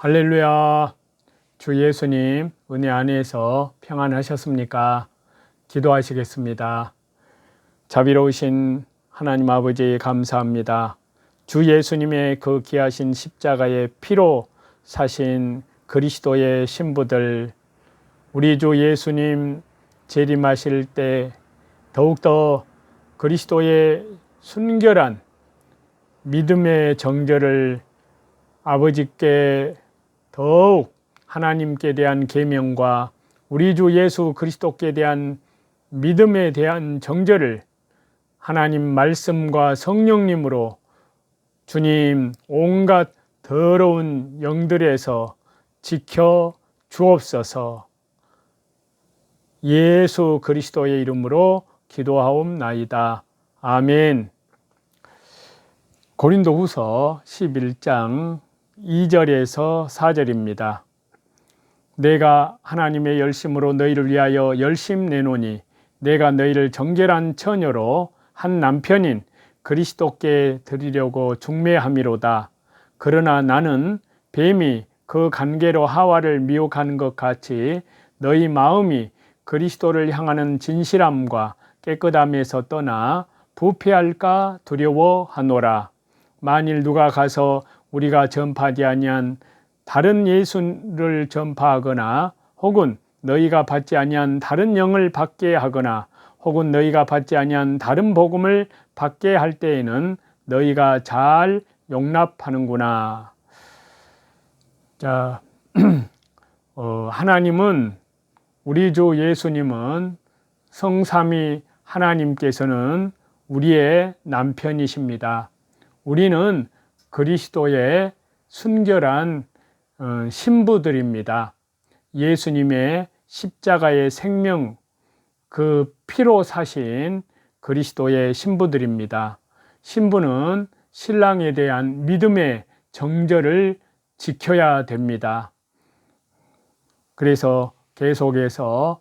할렐루야. 주 예수님 은혜 안에서 평안하셨습니까? 기도하시겠습니다. 자비로우신 하나님 아버지 감사합니다. 주 예수님의 그 귀하신 십자가의 피로 사신 그리스도의 신부들, 우리 주 예수님 재림하실 때 더욱더 그리스도의 순결한 믿음의 정절을 아버지께 더욱 하나님께 대한 계명과 우리 주 예수 그리스도께 대한 믿음에 대한 정절을 하나님 말씀과 성령님으로 주님 온갖 더러운 영들에서 지켜 주옵소서. 예수 그리스도의 이름으로 기도하옵나이다. 아멘. 고린도후서 11장 2절에서 4절입니다. 내가 하나님의 열심으로 너희를 위하여 열심 내노니 내가 너희를 정결한 처녀로 한 남편인 그리스도께 드리려고 중매함이로다. 그러나 나는 뱀이 그 관계로 하와를 미혹한 것 같이 너희 마음이 그리스도를 향하는 진실함과 깨끗함에서 떠나 부패할까 두려워하노라. 만일 누가 가서 우리가 전파하지 아니한 다른 예수를 전파하거나 혹은 너희가 받지 아니한 다른 영을 받게 하거나 혹은 너희가 받지 아니한 다른 복음을 받게 할 때에는 너희가 잘 용납하는구나. 자, 하나님은 우리 주 예수님은 성삼위 하나님께서는 우리의 남편이십니다. 우리는 그리스도의 순결한 신부들입니다. 예수님의 십자가의 생명, 그 피로 사신 그리스도의 신부들입니다. 신부는 신랑에 대한 믿음의 정절을 지켜야 됩니다. 그래서 계속해서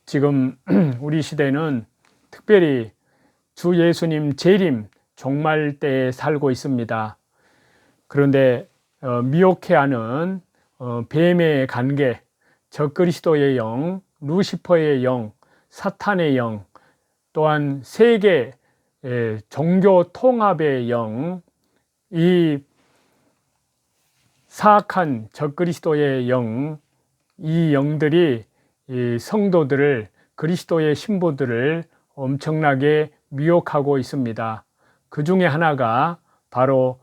지금 우리 시대는 특별히 주 예수님 재림 종말 때에 살고 있습니다. 그런데 미혹해하는 뱀의 관계, 적그리스도의 영, 루시퍼의 영, 사탄의 영, 또한 세계 종교 통합의 영, 이 사악한 적그리스도의 영, 이 영들이 이 성도들을, 그리스도의 신부들을 엄청나게 미혹하고 있습니다. 그 중에 하나가 바로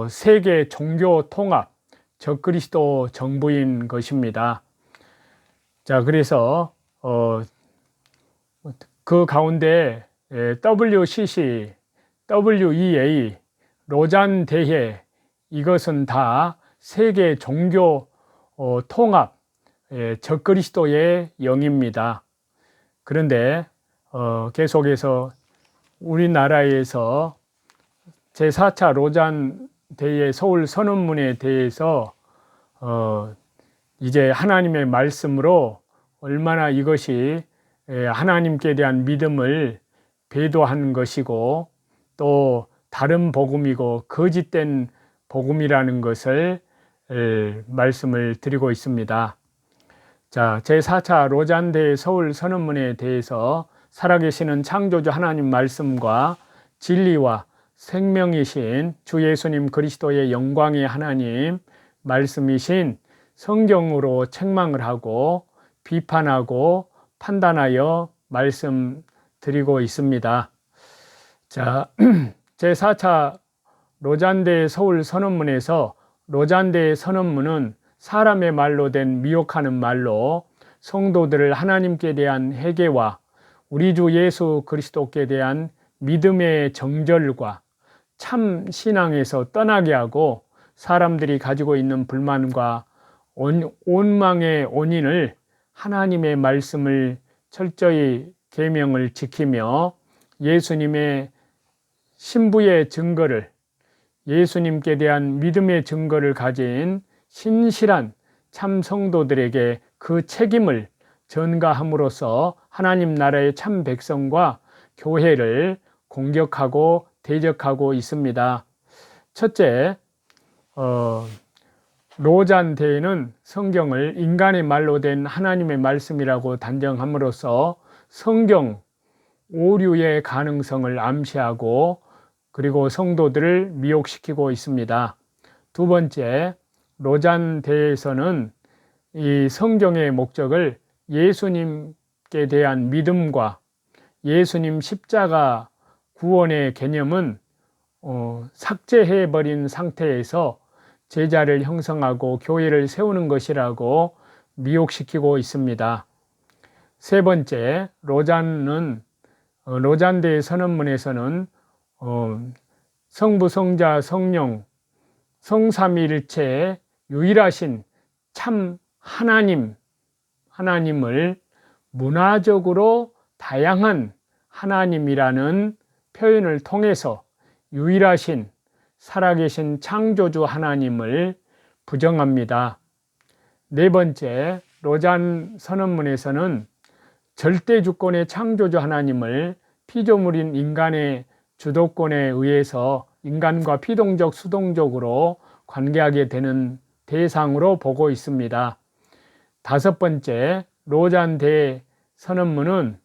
세계 종교 통합, 적그리스도 정부인 것입니다. 자, 그래서 그 가운데 WCC, WEA, 로잔 대회, 이것은 다 세계 종교 통합, 적그리스도의 영입니다. 그런데 계속해서 우리나라에서 제4차 로잔 대회 서울 선언문에 대해서 이제 하나님의 말씀으로 얼마나 이것이 하나님께 대한 믿음을 배도한 것이고 또 다른 복음이고 거짓된 복음이라는 것을 말씀을 드리고 있습니다. 자, 제4차 로잔 대회 서울 선언문에 대해서 살아계시는 창조주 하나님 말씀과 진리와 생명이신 주 예수님 그리스도의 영광의 하나님 말씀이신 성경으로 책망을 하고 비판하고 판단하여 말씀드리고 있습니다. 자, 제4차 로잔대 서울 선언문에서 로잔대 선언문은 사람의 말로 된 미혹하는 말로 성도들을 하나님께 대한 회개와 우리 주 예수 그리스도께 대한 믿음의 정절과 참 신앙에서 떠나게 하고 사람들이 가지고 있는 불만과 원망의 원인을 하나님의 말씀을 철저히 계명을 지키며 예수님의 신부의 증거를, 예수님께 대한 믿음의 증거를 가진 신실한 참 성도들에게 그 책임을 전가함으로써 하나님 나라의 참 백성과 교회를 공격하고 대적하고 있습니다. 첫째, 로잔대에는 성경을 인간의 말로 된 하나님의 말씀이라고 단정함으로써 성경 오류의 가능성을 암시하고 그리고 성도들을 미혹시키고 있습니다. 두 번째, 로잔대에서는 이 성경의 목적을 예수님께 대한 믿음과 예수님 십자가 구원의 개념은 삭제해버린 상태에서 제자를 형성하고 교회를 세우는 것이라고 미혹시키고 있습니다. 세 번째, 로잔대 선언문에서는 성부, 성자, 성령, 성삼위일체의 유일하신 참 하나님을 문화적으로 다양한 하나님이라는 표현을 통해서 유일하신 살아계신 창조주 하나님을 부정합니다. 네 번째, 로잔 선언문에서는 절대 주권의 창조주 하나님을 피조물인 인간의 주도권에 의해서 인간과 피동적, 수동적으로 관계하게 되는 대상으로 보고 있습니다. 다섯 번째, 로잔대 선언문은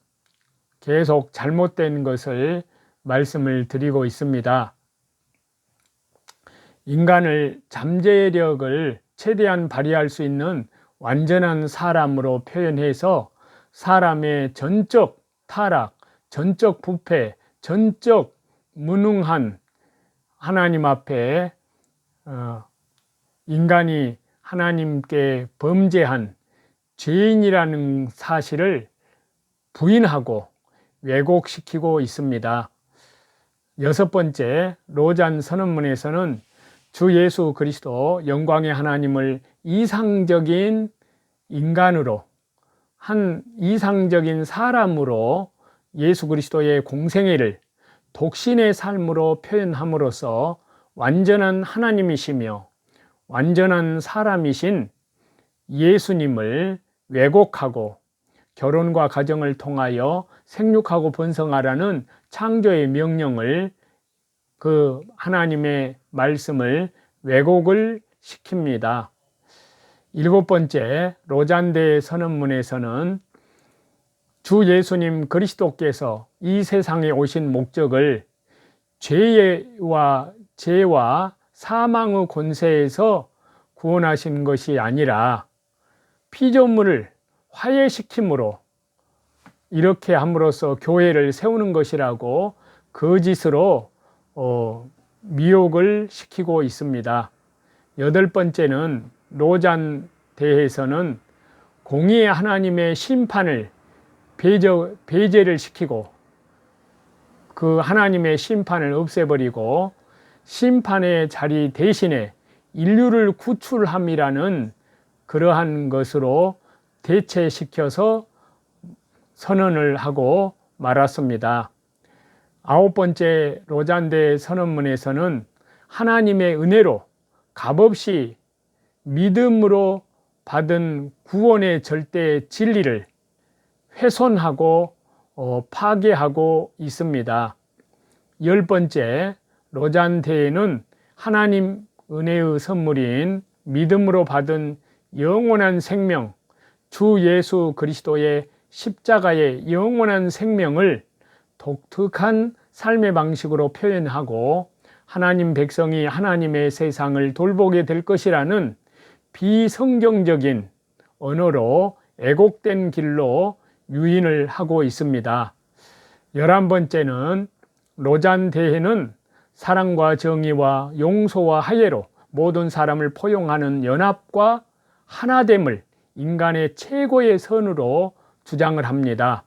계속 잘못된 것을 말씀을 드리고 있습니다. 인간을 잠재력을 최대한 발휘할 수 있는 완전한 사람으로 표현해서 사람의 전적 타락, 전적 부패, 전적 무능한 하나님 앞에 인간이 하나님께 범죄한 죄인이라는 사실을 부인하고 왜곡시키고 있습니다. 여섯 번째, 로잔 선언문에서는 주 예수 그리스도 영광의 하나님을 이상적인 인간으로, 한 이상적인 사람으로 예수 그리스도의 공생애를 독신의 삶으로 표현함으로써 완전한 하나님이시며 완전한 사람이신 예수님을 왜곡하고 결혼과 가정을 통하여 생육하고 번성하라는 창조의 명령을, 그 하나님의 말씀을 왜곡을 시킵니다. 일곱 번째, 로잔대 선언문에서는 주 예수님 그리스도께서 이 세상에 오신 목적을 죄와 사망의 권세에서 구원하신 것이 아니라 피조물을 화해시킴으로, 이렇게 함으로써 교회를 세우는 것이라고 거짓으로 미혹을 시키고 있습니다. 여덟 번째는, 로잔대에서는 공의의 하나님의 심판을 배제를 시키고 그 하나님의 심판을 없애버리고 심판의 자리 대신에 인류를 구출함이라는 그러한 것으로 대체시켜서 선언을 하고 말았습니다. 아홉 번째, 로잔대 선언문에서는 하나님의 은혜로 값없이 믿음으로 받은 구원의 절대 진리를 훼손하고 파괴하고 있습니다. 열 번째, 로잔대에는 하나님 은혜의 선물인 믿음으로 받은 영원한 생명, 주 예수 그리스도의 십자가의 영원한 생명을 독특한 삶의 방식으로 표현하고 하나님 백성이 하나님의 세상을 돌보게 될 것이라는 비성경적인 언어로 애곡된 길로 유인을 하고 있습니다. 11번째는, 로잔대회는 사랑과 정의와 용서와 화해로 모든 사람을 포용하는 연합과 하나됨을 인간의 최고의 선으로 주장을 합니다.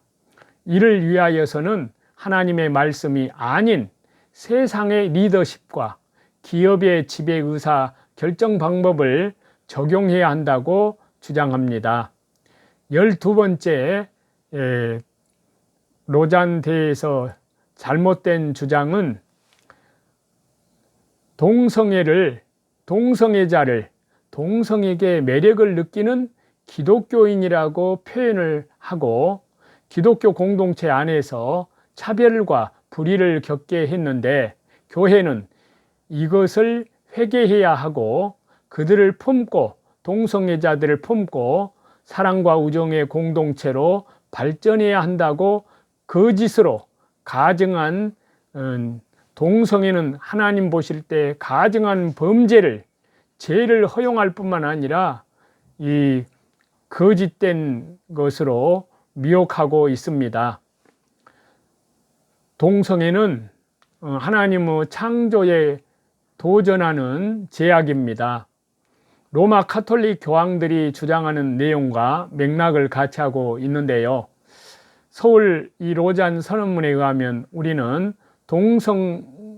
이를 위하여서는 하나님의 말씀이 아닌 세상의 리더십과 기업의 지배 의사 결정 방법을 적용해야 한다고 주장합니다. 12번째, 로잔대에서 잘못된 주장은 동성애자를 동성에게 매력을 느끼는 기독교인이라고 표현을 하고 기독교 공동체 안에서 차별과 불의를 겪게 했는데 교회는 이것을 회개해야 하고 그들을 품고 동성애자들을 품고 사랑과 우정의 공동체로 발전해야 한다고 거짓으로 가증한 동성애는 하나님 보실 때 가증한 범죄를 죄를 허용할 뿐만 아니라 이 거짓된 것으로 미혹하고 있습니다. 동성애는 하나님의 창조에 도전하는 죄악입니다. 로마 가톨릭 교황들이 주장하는 내용과 맥락을 같이 하고 있는데요. 서울 이 로잔 선언문에 의하면 우리는 동성애에게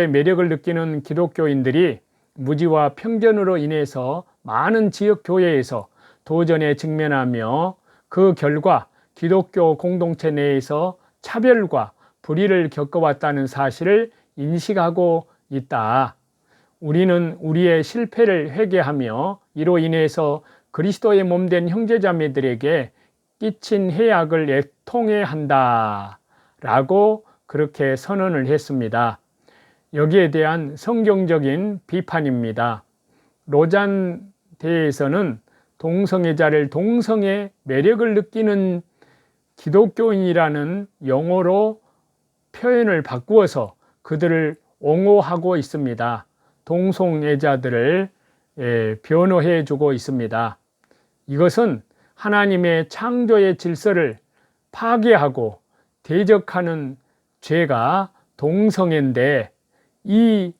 매력을 느끼는 기독교인들이 무지와 편견으로 인해서 많은 지역 교회에서 도전에 직면하며 그 결과 기독교 공동체 내에서 차별과 불의를 겪어왔다는 사실을 인식하고 있다. 우리는 우리의 실패를 회개하며 이로 인해서 그리스도의 몸된 형제자매들에게 끼친 해악을 애통해야 한다 라고 그렇게 선언을 했습니다. 여기에 대한 성경적인 비판입니다. 로잔 대회에서는 동성애자를 동성애 매력을 느끼는 기독교인이라는 용어로 표현을 바꾸어서 그들을 옹호하고 있습니다. 동성애자들을 변호해 주고 있습니다. 이것은 하나님의 창조의 질서를 파괴하고 대적하는 죄가 동성애인데 이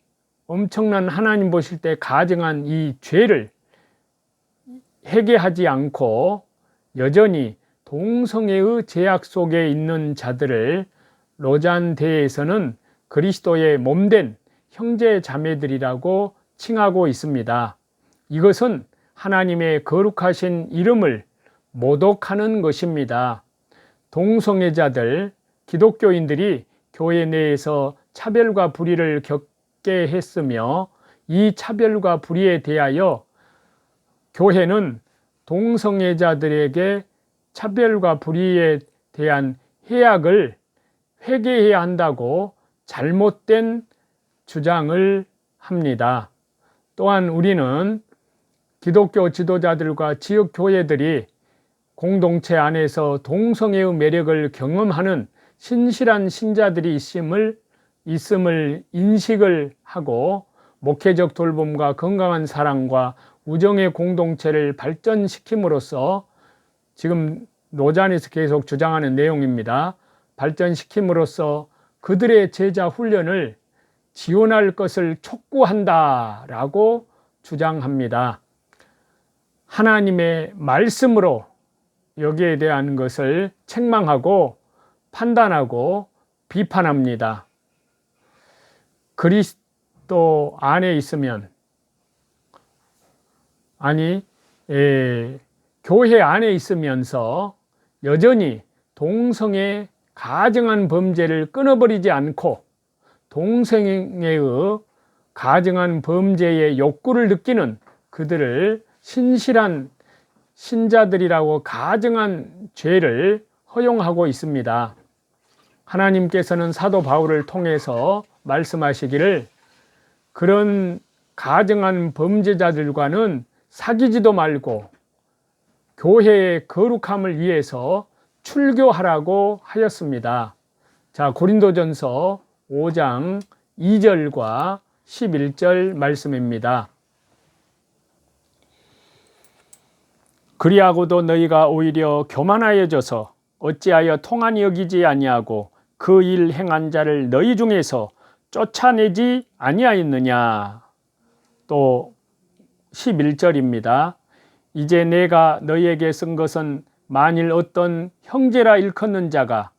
엄청난 하나님 보실 때 가증한 이 죄를 회개하지 않고 여전히 동성애의 제약 속에 있는 자들을 로잔 대회에서는 그리스도의 몸된 형제 자매들이라고 칭하고 있습니다. 이것은 하나님의 거룩하신 이름을 모독하는 것입니다. 동성애자들, 기독교인들이 교회 내에서 차별과 불의를 겪게 했으며 이 차별과 불의에 대하여 교회는 동성애자들에게 차별과 불의에 대한 해악을 회개해야 한다고 잘못된 주장을 합니다. 또한 우리는 기독교 지도자들과 지역 교회들이 공동체 안에서 동성애의 매력을 경험하는 신실한 신자들이 있음을 인식을 하고 목회적 돌봄과 건강한 사랑과 우정의 공동체를 발전시킴으로써 지금 로잔에서 계속 주장하는 내용입니다. 발전시킴으로써 그들의 제자 훈련을 지원할 것을 촉구한다 라고 주장합니다. 하나님의 말씀으로 여기에 대한 것을 책망하고 판단하고 비판합니다. 그리스도 안에 있으면 교회 안에 있으면서 여전히 동성애 가증한 범죄를 끊어버리지 않고 동성애의 가증한 범죄의 욕구를 느끼는 그들을 신실한 신자들이라고 가증한 죄를 허용하고 있습니다. 하나님께서는 사도 바울을 통해서 말씀하시기를 그런 가증한 범죄자들과는 사귀지도 말고 교회의 거룩함을 위해서 출교하라고 하였습니다. 자, 고린도전서 5장 2절과 11절 말씀입니다. 그리하고도 너희가 오히려 교만하여져서 어찌하여 통한이 여기지 아니하고 그 일 행한 자를 너희 중에서 쫓아내지 아니하였느냐. 또 11절입니다. 이제 내가 너희에게 쓴 것은 만일 어떤 형제라 일컫는 자가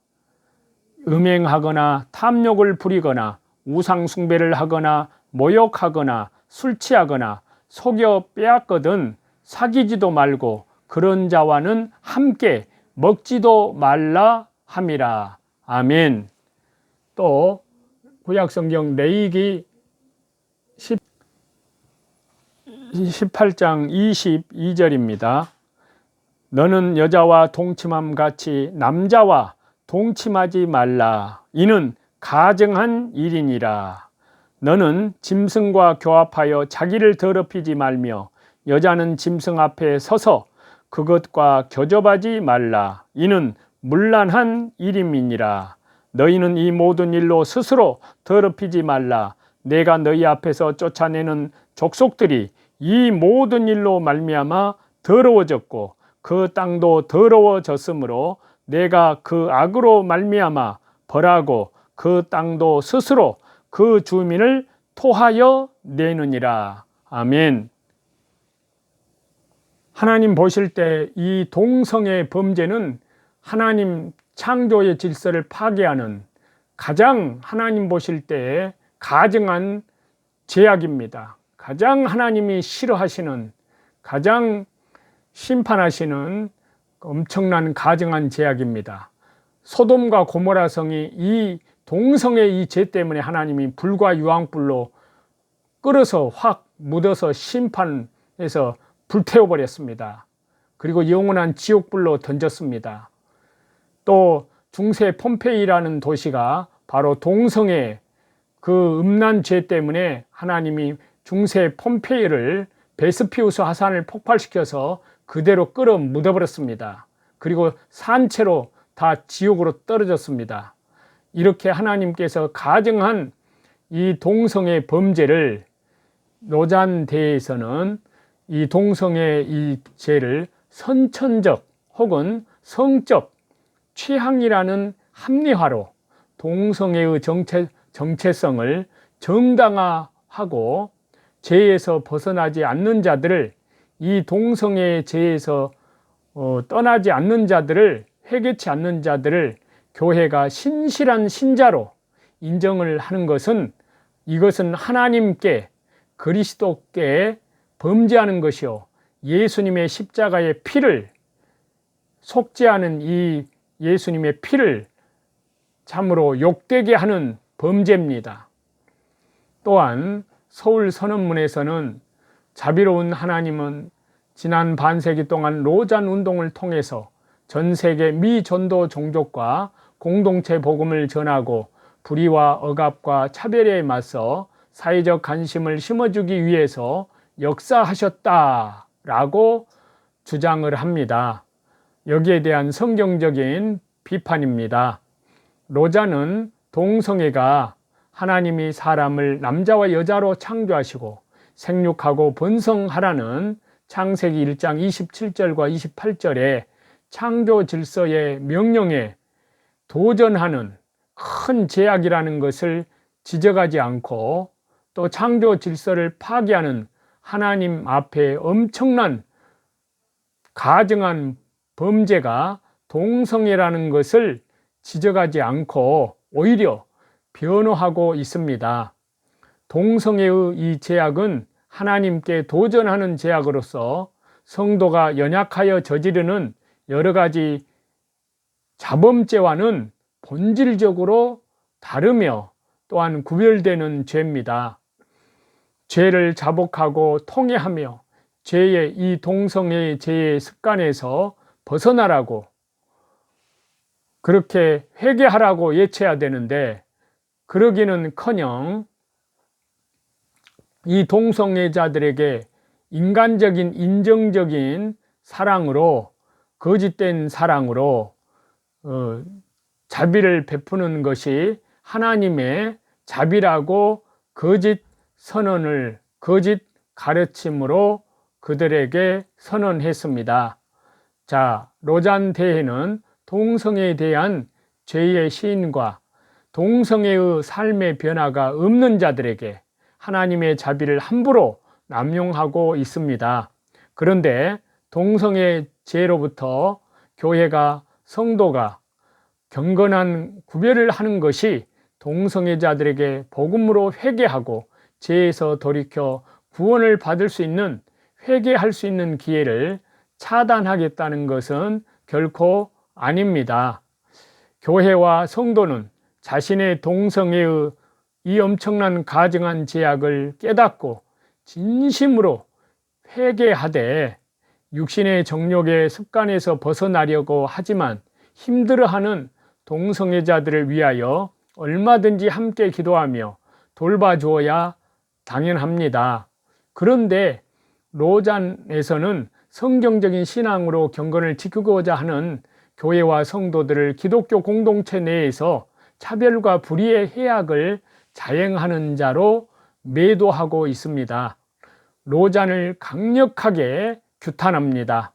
음행하거나 탐욕을 부리거나 우상 숭배를 하거나 모욕하거나 술 취하거나 속여 빼앗거든 사귀지도 말고 그런 자와는 함께 먹지도 말라 함이라. 아멘. 또 구약성경 레위기 18장 22절입니다. 너는 여자와 동침함 같이 남자와 동침하지 말라. 이는 가증한 일이니라. 너는 짐승과 교합하여 자기를 더럽히지 말며 여자는 짐승 앞에 서서 그것과 교접하지 말라. 이는 문란한 일임이니라. 너희는 이 모든 일로 스스로 더럽히지 말라. 내가 너희 앞에서 쫓아내는 족속들이 이 모든 일로 말미암아 더러워졌고 그 땅도 더러워졌으므로 내가 그 악으로 말미암아 벌하고 그 땅도 스스로 그 주민을 토하여 내느니라. 아멘. 하나님 보실 때 이 동성애 범죄는 하나님 창조의 질서를 파괴하는 가장 하나님 보실 때에 가증한 죄악입니다. 가장 하나님이 싫어하시는, 가장 심판하시는 엄청난 가증한 죄악입니다. 소돔과 고모라 성이 이 동성애 이 죄 때문에 하나님이 불과 유황불로 끓어서 확 묻어서 심판해서 불태워버렸습니다. 그리고 영원한 지옥불로 던졌습니다. 또 중세 폼페이라는 도시가 바로 동성애 그 음란 죄 때문에 하나님이 중세 폼페이를 베스피우스 화산을 폭발시켜서 그대로 끌어 묻어버렸습니다. 그리고 산채로 다 지옥으로 떨어졌습니다. 이렇게 하나님께서 가증한 이 동성애 범죄를 로잔대에서는 이 동성애 이 죄를 선천적 혹은 성적 취향이라는 합리화로 동성애의 정체성을 정당화하고 죄에서 벗어나지 않는 자들을 이 동성애 죄에서 떠나지 않는 자들을 회개치 않는 자들을 교회가 신실한 신자로 인정을 하는 것은 이것은 하나님께 그리스도께 범죄하는 것이요 예수님의 십자가의 피를 속죄하는 이 예수님의 피를 참으로 욕되게 하는 범죄입니다. 또한 서울 선언문에서는 자비로운 하나님은 지난 반세기 동안 로잔 운동을 통해서 전 세계 미전도 종족과 공동체 복음을 전하고 불의와 억압과 차별에 맞서 사회적 관심을 심어주기 위해서 역사하셨다라고 주장을 합니다. 여기에 대한 성경적인 비판입니다. 로잔은 동성애가 하나님이 사람을 남자와 여자로 창조하시고 생육하고 번성하라는 창세기 1장 27절과 28절에 창조 질서의 명령에 도전하는 큰 제약이라는 것을 지적하지 않고 또 창조 질서를 파괴하는 하나님 앞에 엄청난 가증한 범죄가 동성애라는 것을 지적하지 않고 오히려 변호하고 있습니다. 동성애의 이 제약은 하나님께 도전하는 제약으로서 성도가 연약하여 저지르는 여러 가지 자범죄와는 본질적으로 다르며 또한 구별되는 죄입니다. 죄를 자복하고 통회하며 죄의 이 동성애의 죄의 습관에서 벗어나라고 그렇게 회개하라고 예쳐야 되는데 그러기는커녕 이 동성애자들에게 인간적인 인정적인 사랑으로 거짓된 사랑으로 자비를 베푸는 것이 하나님의 자비라고 거짓 선언을 거짓 가르침으로 그들에게 선언했습니다. 자, 로잔 대회는 동성애에 대한 죄의 시인과 동성애의 삶의 변화가 없는 자들에게 하나님의 자비를 함부로 남용하고 있습니다. 그런데 동성애 죄로부터 교회가 성도가 경건한 구별을 하는 것이 동성애자들에게 복음으로 회개하고 죄에서 돌이켜 구원을 받을 수 있는 회개할 수 있는 기회를 차단하겠다는 것은 결코 아닙니다. 교회와 성도는 자신의 동성애의 이 엄청난 가증한 죄악을 깨닫고 진심으로 회개하되 육신의 정욕의 습관에서 벗어나려고 하지만 힘들어하는 동성애자들을 위하여 얼마든지 함께 기도하며 돌봐주어야 당연합니다. 그런데 로잔에서는 성경적인 신앙으로 경건을 지키고자 하는 교회와 성도들을 기독교 공동체 내에서 차별과 불의의 해악을 자행하는 자로 매도하고 있습니다. 로잔을 강력하게 규탄합니다.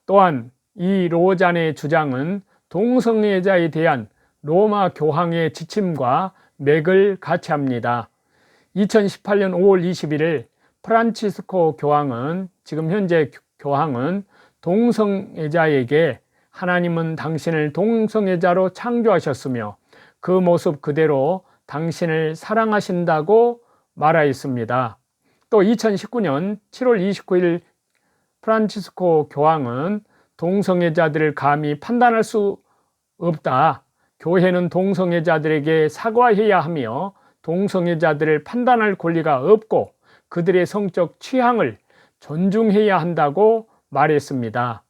또한 이 로잔의 주장은 동성애자에 대한 로마 교황의 지침과 맥을 같이 합니다. 2018년 5월 21일 프란치스코 교황은, 지금 현재 교황은 동성애자에게 하나님은 당신을 동성애자로 창조하셨으며 그 모습 그대로 당신을 사랑하신다고 말하였습니다. 또 2019년 7월 29일 프란치스코 교황은 동성애자들을 감히 판단할 수 없다. 교회는 동성애자들에게 사과해야 하며 동성애자들을 판단할 권리가 없고 그들의 성적 취향을 존중해야 한다고 말했습니다.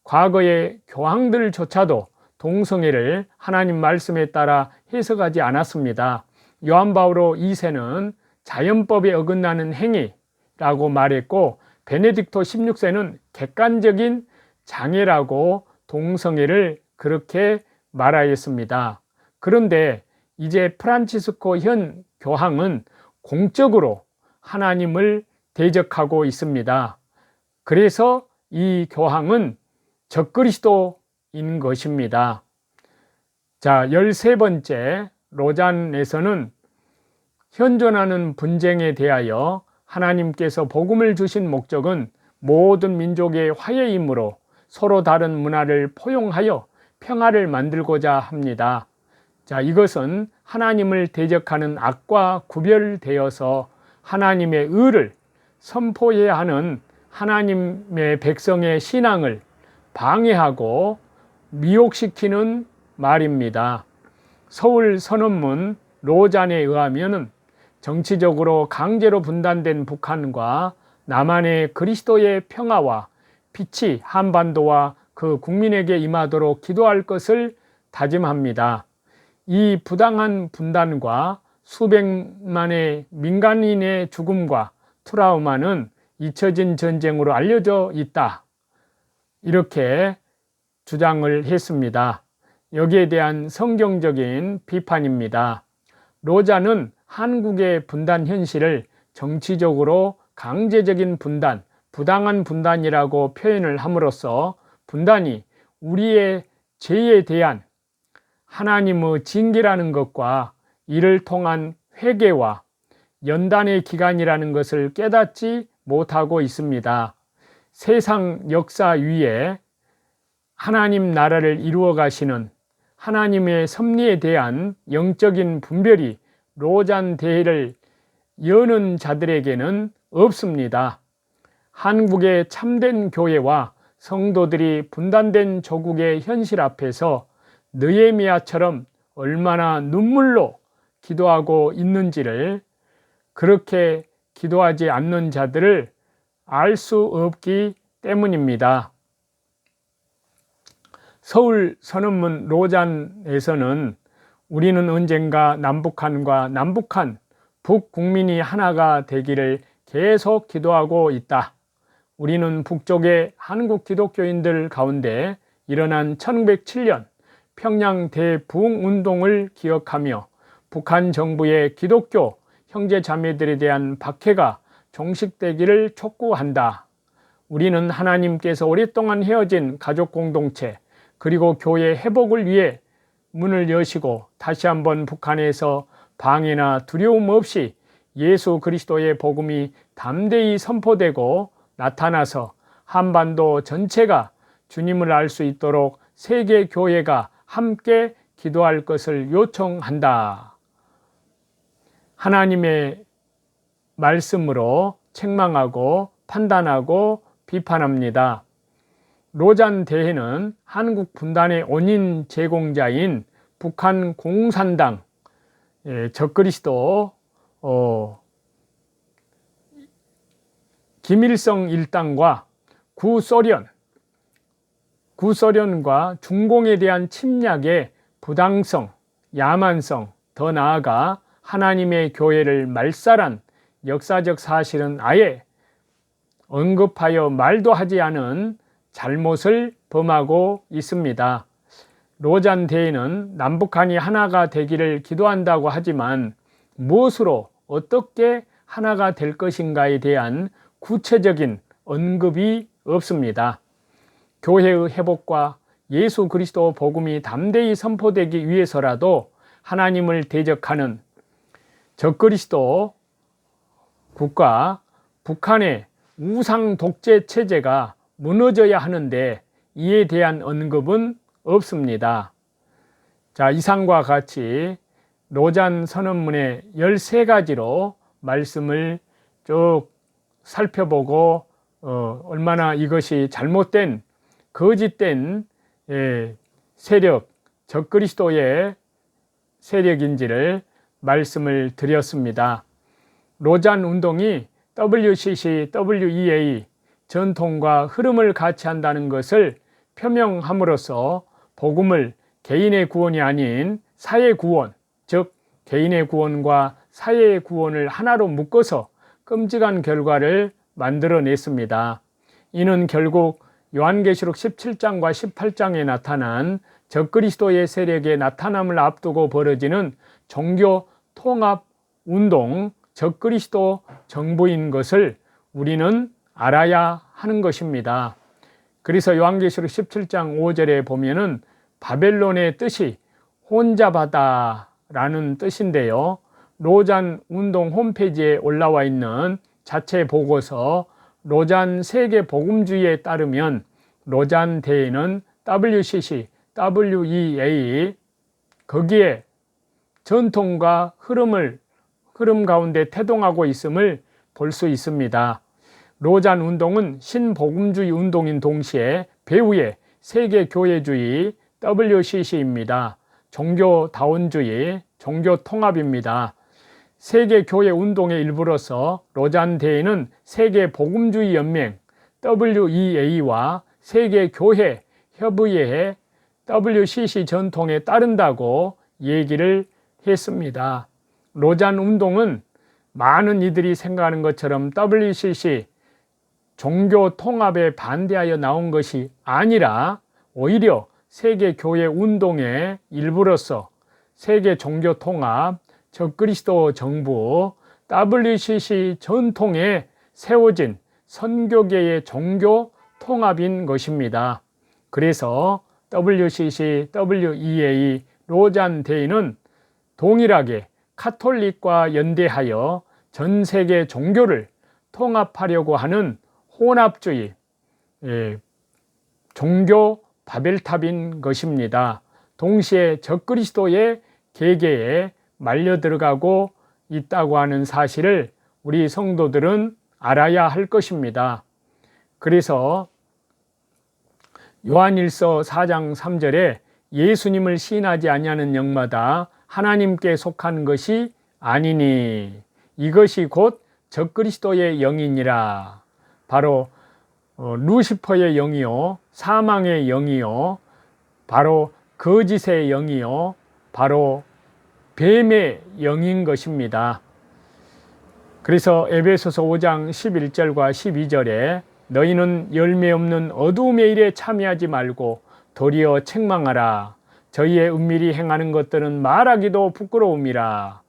과거의 교황들조차도 동성애를 하나님 말씀에 따라 해석하지 않았습니다. 요한 바오로 2세는 자연법에 어긋나는 행위라고 말했고, 베네딕토 16세는 객관적인 장애라고 동성애를 그렇게 말하였습니다. 그런데 이제 프란치스코 현 교황은 공적으로 하나님을 대적하고 있습니다. 그래서 이 교황은 적그리스도인 것입니다. 자, 13번째, 로잔에서는 현존하는 분쟁에 대하여 하나님께서 복음을 주신 목적은 모든 민족의 화해이므로 서로 다른 문화를 포용하여 평화를 만들고자 합니다. 자, 이것은 하나님을 대적하는 악과 구별되어서 하나님의 의를 선포해야 하는 하나님의 백성의 신앙을 방해하고 미혹시키는 말입니다. 서울 선언문 로잔에 의하면 정치적으로 강제로 분단된 북한과 남한의 그리스도의 평화와 빛이 한반도와 그 국민에게 임하도록 기도할 것을 다짐합니다. 이 부당한 분단과 수백만의 민간인의 죽음과 트라우마는 잊혀진 전쟁으로 알려져 있다. 이렇게 주장을 했습니다. 여기에 대한 성경적인 비판입니다. 로잔은 한국의 분단 현실을 정치적으로 강제적인 분단, 부당한 분단이라고 표현을 함으로써 분단이 우리의 죄에 대한 하나님의 징계라는 것과 이를 통한 회개와 연단의 기간이라는 것을 깨닫지 못하고 있습니다. 세상 역사 위에 하나님 나라를 이루어 가시는 하나님의 섭리에 대한 영적인 분별이 로잔 대회를 여는 자들에게는 없습니다. 한국의 참된 교회와 성도들이 분단된 조국의 현실 앞에서 느헤미야처럼 얼마나 눈물로 기도하고 있는지를, 그렇게 기도하지 않는 자들을 알 수 없기 때문입니다. 서울 선언문 로잔에서는 우리는 언젠가 남북한과 남북한 북국민이 하나가 되기를 계속 기도하고 있다. 우리는 북쪽의 한국 기독교인들 가운데 일어난 1907년 평양 대부흥운동을 기억하며 북한 정부의 기독교 형제 자매들에 대한 박해가 종식되기를 촉구한다. 우리는 하나님께서 오랫동안 헤어진 가족 공동체 그리고 교회 회복을 위해 문을 여시고 다시 한번 북한에서 방해나 두려움 없이 예수 그리스도의 복음이 담대히 선포되고 나타나서 한반도 전체가 주님을 알 수 있도록 세계 교회가 함께 기도할 것을 요청한다. 하나님의 말씀으로 책망하고 판단하고 비판합니다. 로잔 대회는 한국 분단의 원인 제공자인 북한 공산당, 적그리스도 김일성 일당과 구소련과 중공에 대한 침략의 부당성, 야만성, 더 나아가 하나님의 교회를 말살한 역사적 사실은 아예 언급하여 말도 하지 않은 잘못을 범하고 있습니다. 로잔 대회는 남북한이 하나가 되기를 기도한다고 하지만 무엇으로 어떻게 하나가 될 것인가에 대한 구체적인 언급이 없습니다. 교회의 회복과 예수 그리스도 복음이 담대히 선포되기 위해서라도 하나님을 대적하는 적그리스도 국가 북한의 우상 독재 체제가 무너져야 하는데 이에 대한 언급은 없습니다. 자, 이상과 같이 로잔 선언문의 13가지로 말씀을 쭉 살펴보고 얼마나 이것이 잘못된 거짓된 세력, 적그리스도의 세력인지를 말씀을 드렸습니다. 로잔 운동이 WCC, WEA 전통과 흐름을 같이 한다는 것을 표명함으로써 복음을 개인의 구원이 아닌 사회 구원, 즉 개인의 구원과 사회의 구원을 하나로 묶어서 끔찍한 결과를 만들어냈습니다. 이는 결국 요한계시록 17장과 18장에 나타난 적그리스도의 세력의 나타남을 앞두고 벌어지는 종교 통합 운동, 적그리스도 정부인 것을 우리는 알아야 하는 것입니다. 그래서 요한계시록 17장 5절에 보면은 바벨론의 뜻이 혼잡하다라는 뜻인데요. 로잔 운동 홈페이지에 올라와 있는 자체 보고서 로잔 세계 복음주의에 따르면 로잔 대회는 WCC, WEA 거기에 전통과 흐름 가운데 태동하고 있음을 볼 수 있습니다. 로잔 운동은 신복음주의 운동인 동시에 배후의 세계교회주의 WCC입니다. 종교다원주의, 종교통합입니다. 세계교회 운동의 일부로서 로잔 대회는 세계복음주의 연맹 WEA와 세계교회 협의회의 WCC 전통에 따른다고 얘기를 했습니다. 로잔 운동은 많은 이들이 생각하는 것처럼 WCC 종교 통합에 반대하여 나온 것이 아니라 오히려 세계교회 운동의 일부로서 세계 종교 통합, 적그리스도 정부, WCC 전통에 세워진 선교계의 종교 통합인 것입니다. 그래서 WCC, WEA, 로잔 대회는 동일하게 카톨릭과 연대하여 전 세계 종교를 통합하려고 하는 혼합주의, 종교 바벨탑인 것입니다. 동시에 적그리스도의 계계에 말려 들어가고 있다고 하는 사실을 우리 성도들은 알아야 할 것입니다. 그래서 요한일서 4장 3절에 예수님을 시인하지 아니하는 영마다 하나님께 속한 것이 아니니 이것이 곧 적그리스도의 영이니라. 바로 루시퍼의 영이요, 사망의 영이요, 바로 거짓의 영이요, 바로 뱀의 영인 것입니다. 그래서 에베소서 5장 11절과 12절에 너희는 열매 없는 어두움의 일에 참여하지 말고 도리어 책망하라. 저희의 은밀히 행하는 것들은 말하기도 부끄러움이라.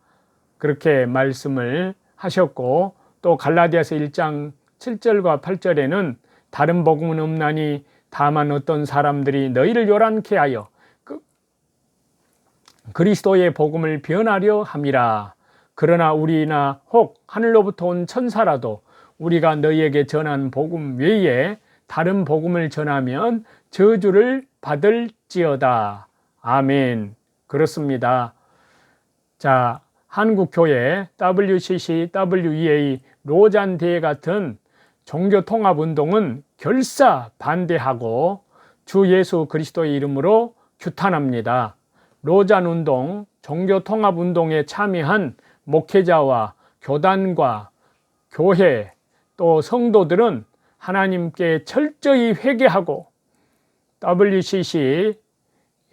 그렇게 말씀을 하셨고, 또 갈라디아서 1장 7절과 8절에는 다른 복음은 없나니 다만 어떤 사람들이 너희를 요란케 하여 그리스도의 복음을 변하려 함이라. 그러나 우리나 혹 하늘로부터 온 천사라도 우리가 너희에게 전한 복음 외에 다른 복음을 전하면 저주를 받을지어다. 아멘. 그렇습니다. 자, 한국교회 WCC, WEA, 로잔 대회 같은 종교통합운동은 결사 반대하고 주 예수 그리스도의 이름으로 규탄합니다. 로잔운동, 종교통합운동에 참여한 목회자와 교단과 교회 또 성도들은 하나님께 철저히 회개하고 WCC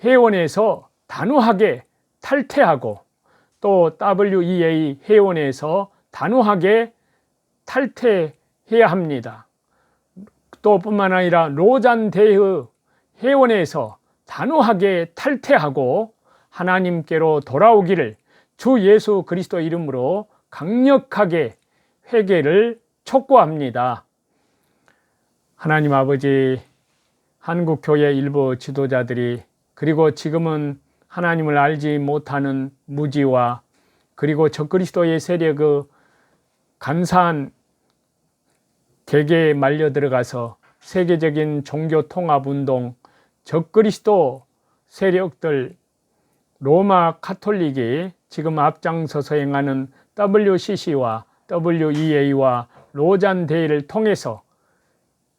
회원에서 단호하게 탈퇴하고 또 WEA 회원에서 단호하게 탈퇴해야 합니다. 또 뿐만 아니라 로잔 대회 회원에서 단호하게 탈퇴하고 하나님께로 돌아오기를 주 예수 그리스도 이름으로 강력하게 회개를 촉구합니다. 하나님 아버지, 한국교회 일부 지도자들이 그리고 지금은 하나님을 알지 못하는 무지와 그리고 적그리스도의 세력의 간사한 계계에 말려 들어가서 세계적인 종교 통합 운동, 적그리스도 세력들, 로마 카톨릭이 지금 앞장서서 행하는 WCC와 WEA와 로잔 대회를 통해서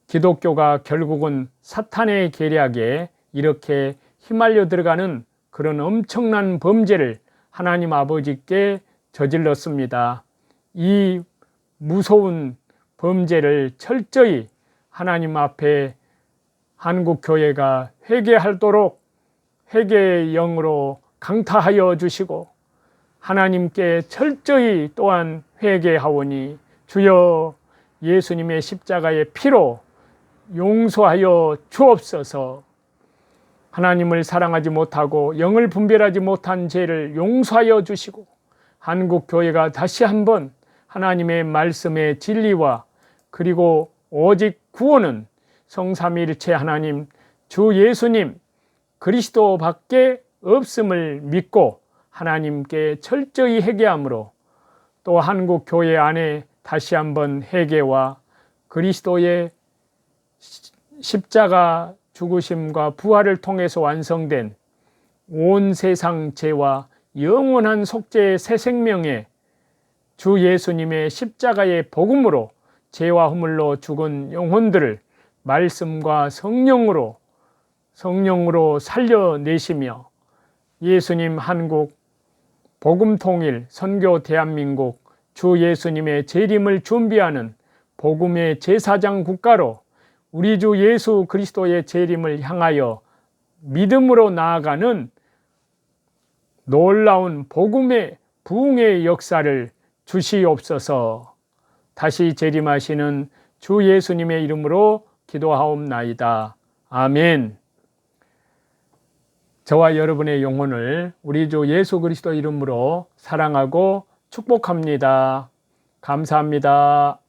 기독교가 결국은 사탄의 계략에 이렇게 휘말려 들어가는 그런 엄청난 범죄를 하나님 아버지께 저질렀습니다. 이 무서운 범죄를 철저히 하나님 앞에 한국교회가 회개하도록 회개의 영으로 강타하여 주시고 하나님께 철저히 또한 회개하오니 주여 예수님의 십자가의 피로 용서하여 주옵소서. 하나님을 사랑하지 못하고 영을 분별하지 못한 죄를 용서하여 주시고 한국교회가 다시 한번 하나님의 말씀의 진리와 그리고 오직 구원은 성삼위일체 하나님 주 예수님 그리스도밖에 없음을 믿고 하나님께 철저히 회개함으로 또 한국교회 안에 다시 한번 회개와 그리스도의 십자가 죽으심과 부활을 통해서 완성된 온 세상 죄와 영원한 속죄의 새 생명의 주 예수님의 십자가의 복음으로 죄와 허물로 죽은 영혼들을 말씀과 성령으로 살려내시며 예수님 한국 복음 통일 선교 대한민국 주 예수님의 재림을 준비하는 복음의 제사장 국가로 우리 주 예수 그리스도의 재림을 향하여 믿음으로 나아가는 놀라운 복음의 부흥의 역사를 주시옵소서. 다시 재림하시는 주 예수님의 이름으로 기도하옵나이다. 아멘. 저와 여러분의 영혼을 우리 주 예수 그리스도 이름으로 사랑하고 축복합니다. 감사합니다.